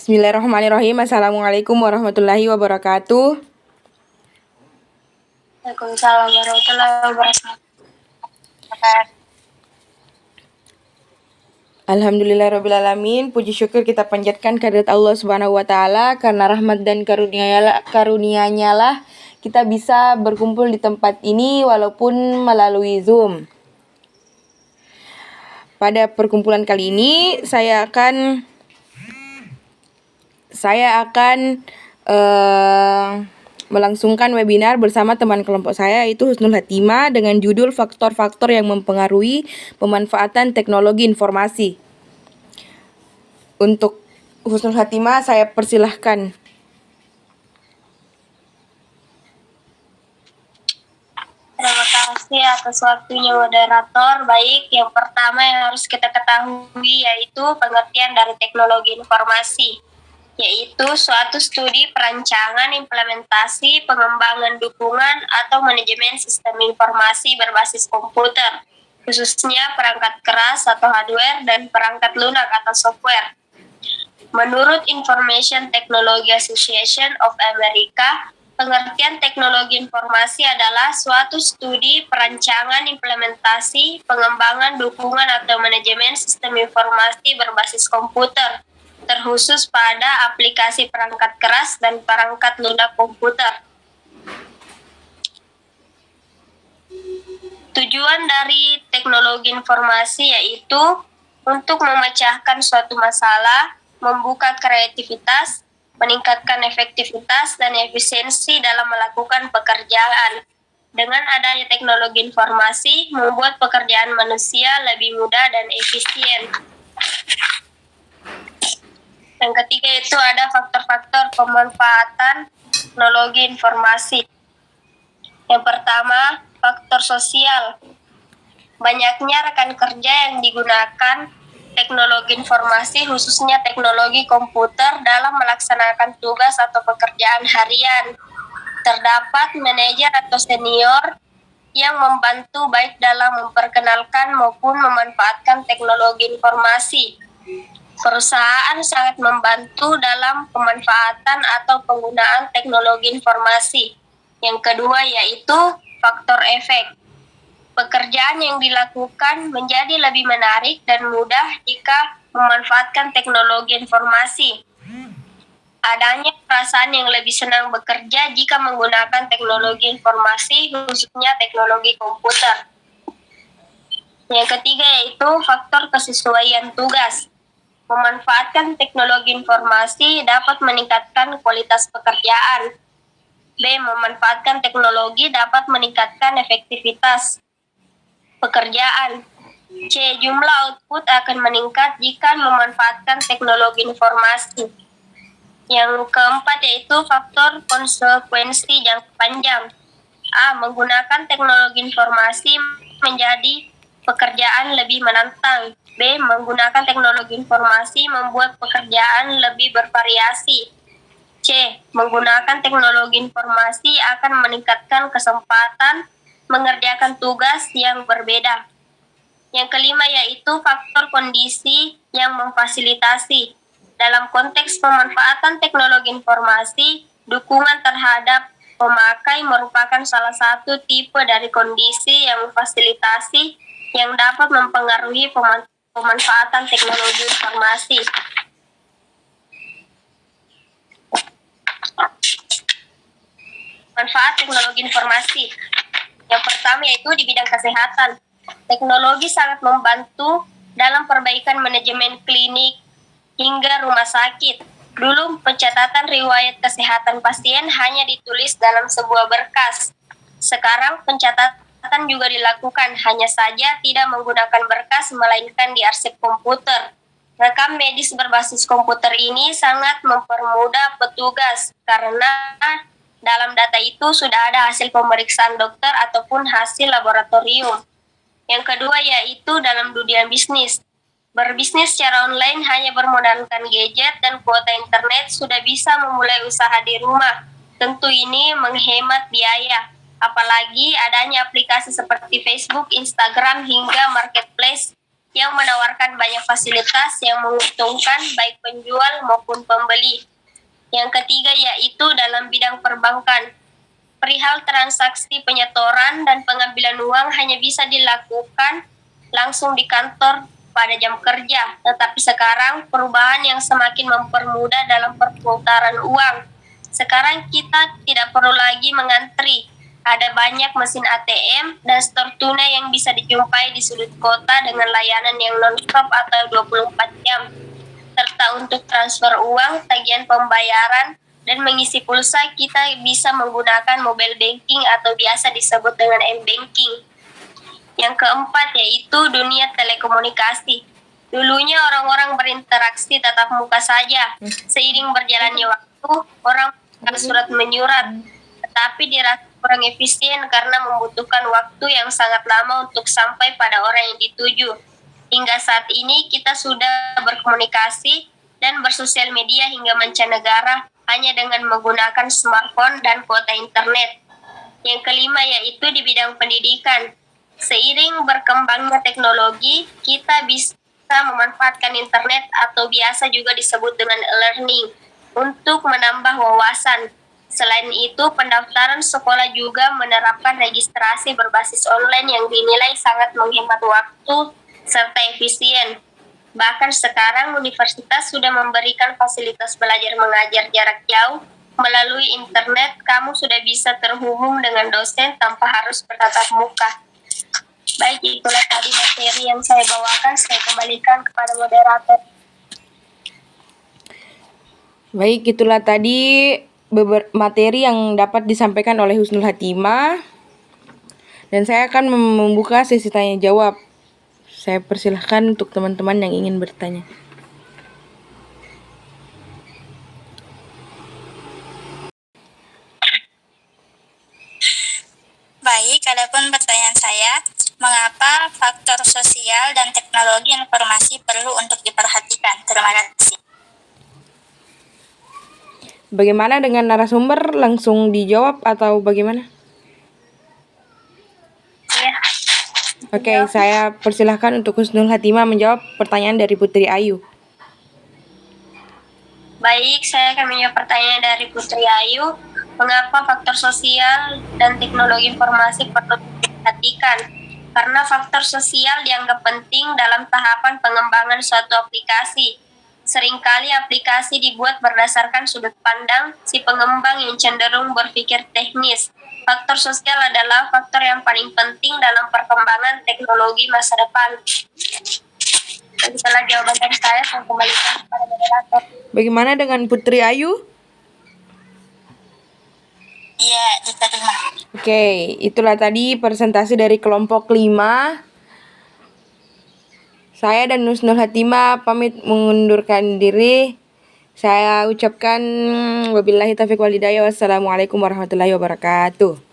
Bismillahirrahmanirrahim. Assalamualaikum warahmatullahi wabarakatuh. Waalaikumsalam warahmatullahi wabarakatuh. Alhamdulillahirrabbilalamin. Puji syukur kita panjatkan kehadirat Allah Subhanahu wa Ta'ala, karena rahmat dan karunia-Nya lah kita bisa berkumpul di tempat ini walaupun melalui Zoom. Pada perkumpulan kali ini saya akan melangsungkan webinar bersama teman kelompok saya, yaitu Husnul Hatimah, dengan judul faktor-faktor yang mempengaruhi pemanfaatan teknologi informasi. Untuk Husnul Hatimah saya persilahkan. Terima kasih atas waktunya moderator. Baik, yang pertama yang harus kita ketahui yaitu pengertian dari teknologi informasi, yaitu suatu studi perancangan, implementasi, pengembangan, dukungan, atau manajemen sistem informasi berbasis komputer, khususnya perangkat keras atau hardware dan perangkat lunak atau software. Menurut Information Technology Association of America, pengertian teknologi informasi adalah suatu studi perancangan, implementasi, pengembangan, dukungan, atau manajemen sistem informasi berbasis komputer, terkhusus pada aplikasi perangkat keras dan perangkat lunak komputer. Tujuan dari teknologi informasi yaitu untuk memecahkan suatu masalah, membuka kreativitas, meningkatkan efektivitas dan efisiensi dalam melakukan pekerjaan. Dengan adanya teknologi informasi, membuat pekerjaan manusia lebih mudah dan efisien. Yang ketiga itu ada faktor-faktor pemanfaatan teknologi informasi. Yang pertama, faktor sosial. Banyaknya rekan kerja yang digunakan teknologi informasi, khususnya teknologi komputer, dalam melaksanakan tugas atau pekerjaan harian. Terdapat manajer atau senior yang membantu baik dalam memperkenalkan maupun memanfaatkan teknologi informasi. Perusahaan sangat membantu dalam pemanfaatan atau penggunaan teknologi informasi. Yang kedua yaitu faktor efek. Pekerjaan yang dilakukan menjadi lebih menarik dan mudah jika memanfaatkan teknologi informasi. Adanya perasaan yang lebih senang bekerja jika menggunakan teknologi informasi, khususnya teknologi komputer. Yang ketiga yaitu faktor kesesuaian tugas. Memanfaatkan teknologi informasi dapat meningkatkan kualitas pekerjaan. B. Memanfaatkan teknologi dapat meningkatkan efektivitas pekerjaan. C. Jumlah output akan meningkat jika memanfaatkan teknologi informasi. Yang keempat yaitu faktor konsekuensi jangka panjang. A. Menggunakan teknologi informasi menjadi pekerjaan lebih menantang. B. Menggunakan teknologi informasi membuat pekerjaan lebih bervariasi. C. Menggunakan teknologi informasi akan meningkatkan kesempatan mengerjakan tugas yang berbeda. Yang kelima yaitu faktor kondisi yang memfasilitasi. Dalam konteks pemanfaatan teknologi informasi, dukungan terhadap pemakai merupakan salah satu tipe dari kondisi yang memfasilitasi yang dapat mempengaruhi pemanfaatan teknologi informasi. Manfaat teknologi informasi. Yang pertama yaitu di bidang kesehatan. Teknologi sangat membantu dalam perbaikan manajemen klinik hingga rumah sakit. Dulu pencatatan riwayat kesehatan pasien hanya ditulis dalam sebuah berkas. Sekarang pencatatan juga dilakukan, hanya saja tidak menggunakan berkas melainkan di arsip komputer. Rekam medis berbasis komputer ini sangat mempermudah petugas karena dalam data itu sudah ada hasil pemeriksaan dokter ataupun hasil laboratorium. Yang kedua yaitu dalam dunia bisnis. Berbisnis secara online hanya bermodalkan gadget dan kuota internet sudah bisa memulai usaha di rumah. Tentu ini menghemat biaya. Apalagi adanya aplikasi seperti Facebook, Instagram, hingga marketplace yang menawarkan banyak fasilitas yang menguntungkan baik penjual maupun pembeli. Yang ketiga yaitu dalam bidang perbankan. Perihal transaksi penyetoran dan pengambilan uang hanya bisa dilakukan langsung di kantor pada jam kerja. Tetapi sekarang perubahan yang semakin mempermudah dalam perputaran uang. Sekarang kita tidak perlu lagi mengantri. Ada banyak mesin ATM dan store tunai yang bisa dijumpai di sudut kota dengan layanan yang non-stop atau 24 jam. Serta untuk transfer uang, tagihan pembayaran, dan mengisi pulsa kita bisa menggunakan mobile banking atau biasa disebut dengan m-banking. Yang keempat yaitu dunia telekomunikasi. Dulunya orang-orang berinteraksi tatap muka saja. Seiring berjalannya waktu, orang menggunakan surat menyurat, tetapi dirasa kurang efisien karena membutuhkan waktu yang sangat lama untuk sampai pada orang yang dituju. Hingga saat ini kita sudah berkomunikasi dan bersosial media hingga mancanegara hanya dengan menggunakan smartphone dan kuota internet. Yang kelima yaitu di bidang pendidikan. Seiring berkembangnya teknologi, kita bisa memanfaatkan internet atau biasa juga disebut dengan e-learning untuk menambah wawasan. Selain itu, pendaftaran sekolah juga menerapkan registrasi berbasis online yang dinilai sangat menghemat waktu serta efisien. Bahkan sekarang universitas sudah memberikan fasilitas belajar mengajar jarak jauh. Melalui internet, kamu sudah bisa terhubung dengan dosen tanpa harus bertatap muka. Baik, itulah tadi materi yang saya bawakan. Saya kembalikan kepada moderator. Baik, itulah tadi materi yang dapat disampaikan oleh Husnul Hatimah. Dan saya akan membuka sesi tanya jawab. Saya persilahkan untuk teman-teman yang ingin bertanya. Baik, adapun pertanyaan saya, mengapa faktor sosial dan teknologi informasi perlu untuk diperhatikan? Terima kasih. Bagaimana dengan narasumber? Langsung dijawab atau bagaimana? Ya. Oke, saya persilahkan untuk Husnul Hatimah menjawab pertanyaan dari Putri Ayu. Baik, saya akan menjawab pertanyaan dari Putri Ayu. Mengapa faktor sosial dan teknologi informasi perlu diperhatikan? Karena faktor sosial dianggap penting dalam tahapan pengembangan suatu aplikasi. Seringkali aplikasi dibuat berdasarkan sudut pandang si pengembang yang cenderung berpikir teknis. Faktor sosial adalah faktor yang paling penting dalam perkembangan teknologi masa depan. Itulah jawaban dari saya kembalikan kepada moderator. Bagaimana dengan Putri Ayu? Iya, diterima. Oke, itulah tadi presentasi dari kelompok 5. Saya dan Husnul Hatimah pamit mengundurkan diri. Saya ucapkan wabillahi taufiq wal hidayah. Wassalamualaikum warahmatullahi wabarakatuh.